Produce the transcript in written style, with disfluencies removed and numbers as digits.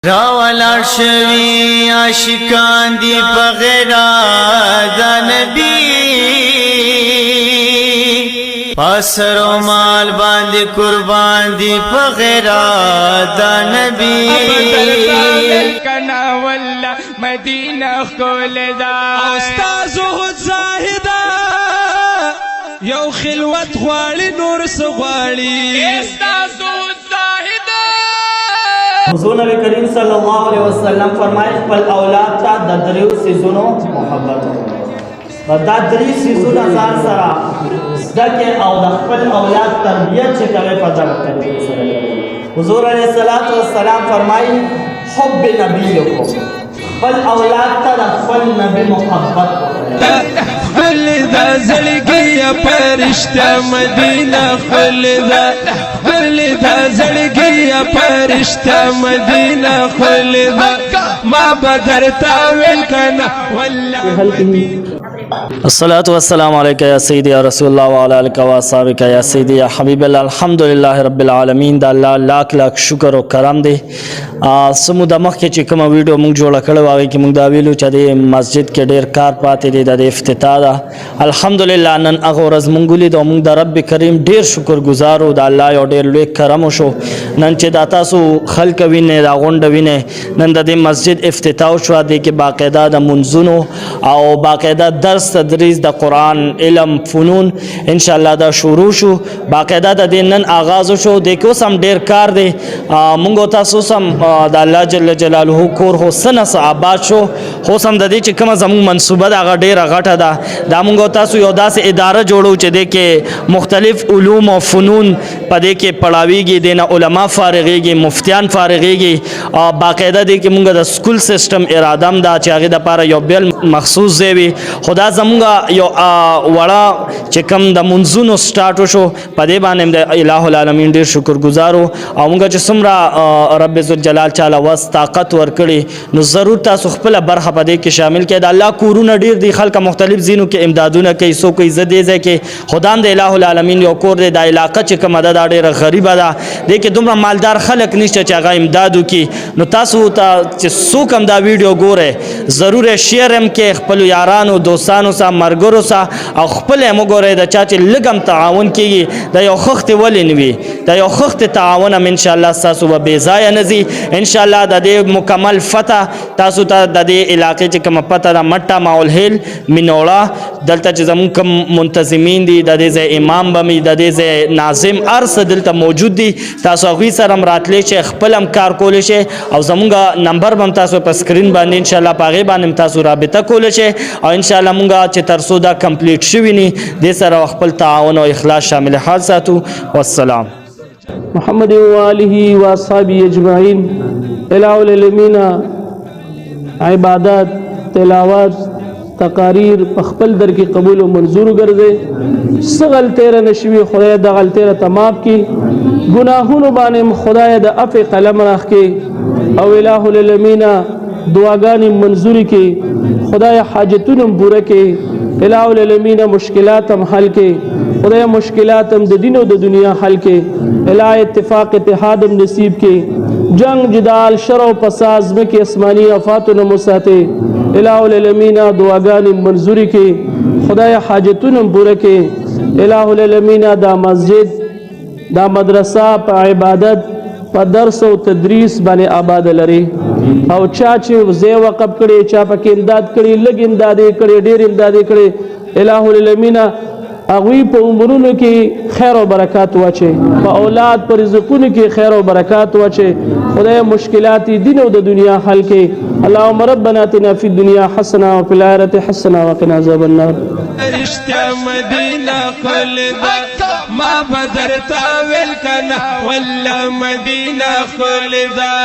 راولا شوی عاشقان دی پغیرا دا نبی پاسر و مال باندې قربان دی پغیرا دا نبی کنا والله مدینه خول دا استاد زاهدا یو خلوت غواړي نور سغواړي استاد حضور نبی کریم صلی اللہ علیہ وسلم فرمائے خپل اولاد تا د دریو سیزونو محبت و دا دری سیزونه ځان سره دکې او د خپل اولاد تربیت چې کوي په دغه طریقې سره کوي. حضور علیه الصلاۃ والسلام فرمایي حب نبیکم خپل اولاد ته د خپل نبی محبت وکړئ. خلدا زړګي پرشتہ مدینہ خلدا خلدا زړګي پرشتہ مدینہ خلدا ما بدرتا ویل کنا والله. الصلاة والسلام عليك يا سيدي يا رسول الله وعلى آلك وأصحابك يا سيدي يا حبيب الله. الحمد لله رب العالمين. دا الله لاک لاک شکر او کرم دی. سمو د مخ کې چې کوم ویډیو موږ جوړ کړو هغه کې موږ دا ویلو چې د مسجد کې ډیر کار پاتې دی د افتتاح ده. الحمدلله نن هغه ورځ موږ لید او موږ د رب کریم ډیر شکر گزار او د الله یو ډیر لوی کرم شو نن چې دا تاسو خلک وینئ دا غونډه وینئ نن د مسجد افتتاح شو دی کې باقاعده د منځونو او باقاعده درس تدریس د قرآن علم فنون ان شاء الله دا شروع شو باقاعده د نن آغاز شو د کوم سم ډیر کار دی موږ تاسو سم د الله جل جلاله کور هو سنس آباد شو خو سم د دې چې کوم زمو منصوبه دا ډیر غټه ده دا موږ تاسو یو داسې اداره جوړو چې د کې مختلف علوم او فنون پدې کې پړاویږي د علما فارغيږي مفتیان فارغيږي باقاعده د کې موږ د سکول سیستم اراده م دا چې هغه د لپاره یو بل مخصوص دی خدا زمونږ یو وړه چې کوم د منځونو سٹارټ شو په دې باندې د الٰه العالمین ډیر شکر گزارو او موږ چې څومره رب ذوالجلال تعالی واس طاقت ورکړي نو ضرور تاسو خپل برخه په دې کې شامل کړئ. د الله کورونه ډیر دي خلک مختلف زینو کې امدادونه کوي سو کوي زده ځای کې خدام د الٰه العالمین یو کور دی د علاقه چې کومه ده ډیره غریبه ده د کې دومره مالدار خلک نشته چې هغه امداد وکړي نو تاسو ته چې څوک هم دا ویډیو ګوره ضرور شیر هم کې خپل یارانو دوستانو سره مرګرو سره او خپل هم وګورئ د چا چې لګم تعاون کیږي د یو خخت ولې نوي د یو خخت تعاون هم ان شاء الله تاسو به بې ځایه نه ځي ان شاء الله د دې مکمل فتح تاسو ته د دې علاقې چې کومه پته ده مټه ماحول هیل مینوړه دلته چې زموږ کوم منتظمین دي د دې ځای امام به مې د دې ځای ناظم هر څه دلته موجود دي تاسو هغوی سره هم راتلی شئ خپل هم کار کولی شئ او زموږ نمبر به هم تاسو په سکرین باندې ان شاء الله په هغې باندې هم تاسو رابطه کولی شئ او ان شاء الله مونږ چې تر څو دا کمپلیټ شوي ني دې سره خپل تعاون او اخلاص شامل حال ساتو. والسلام. محمد وآله وأصحابه أجمعين. الٰه العالمین عبادات تلاوات تقاریر خپل در کې قبول او منظور ګرځي سغل تیر نشوي خدای د غلطه ته معاف کړي ګناهونو باندې خدای د عفو قلم راخ کړي او الٰه العالمین دعاګانې منظور کړي خدای حاجتونه پوره کړي الٰه العالمین مشکلات هم حل کړي خدای مشکلات هم د دین او د دنیا حل کړي الٰه اتفاق اتحاد هم نصیب کړي جنگ جدال شر او فساد مکه آسمانی آفاتونه مساته الٰه العالمین دعاګانې منظوري کړي خدای حاجتونه پوره کړي الٰه العالمین دا مسجد دا مدرسه په عبادت په درس او تدریس باندې آباد لري او چا چې زی وقف کړي چا پکې امداد کړي لږ امداد کړي ډېر امداد کړي الٰه العالمین هغوی په عمرونو کې خیر او برکات واچي په اولاد پر رزقونو کې خیر او برکات واچي خدای مشکلات دین او د دنیا حل کړي. اللهم ربنا اتنا فی الدنیا حسنه وفي الآخرة حسنه وقنا عذاب النار. رشتہ مدینہ خلدا ما بدرتا ویل کنا والله مدینہ خلدا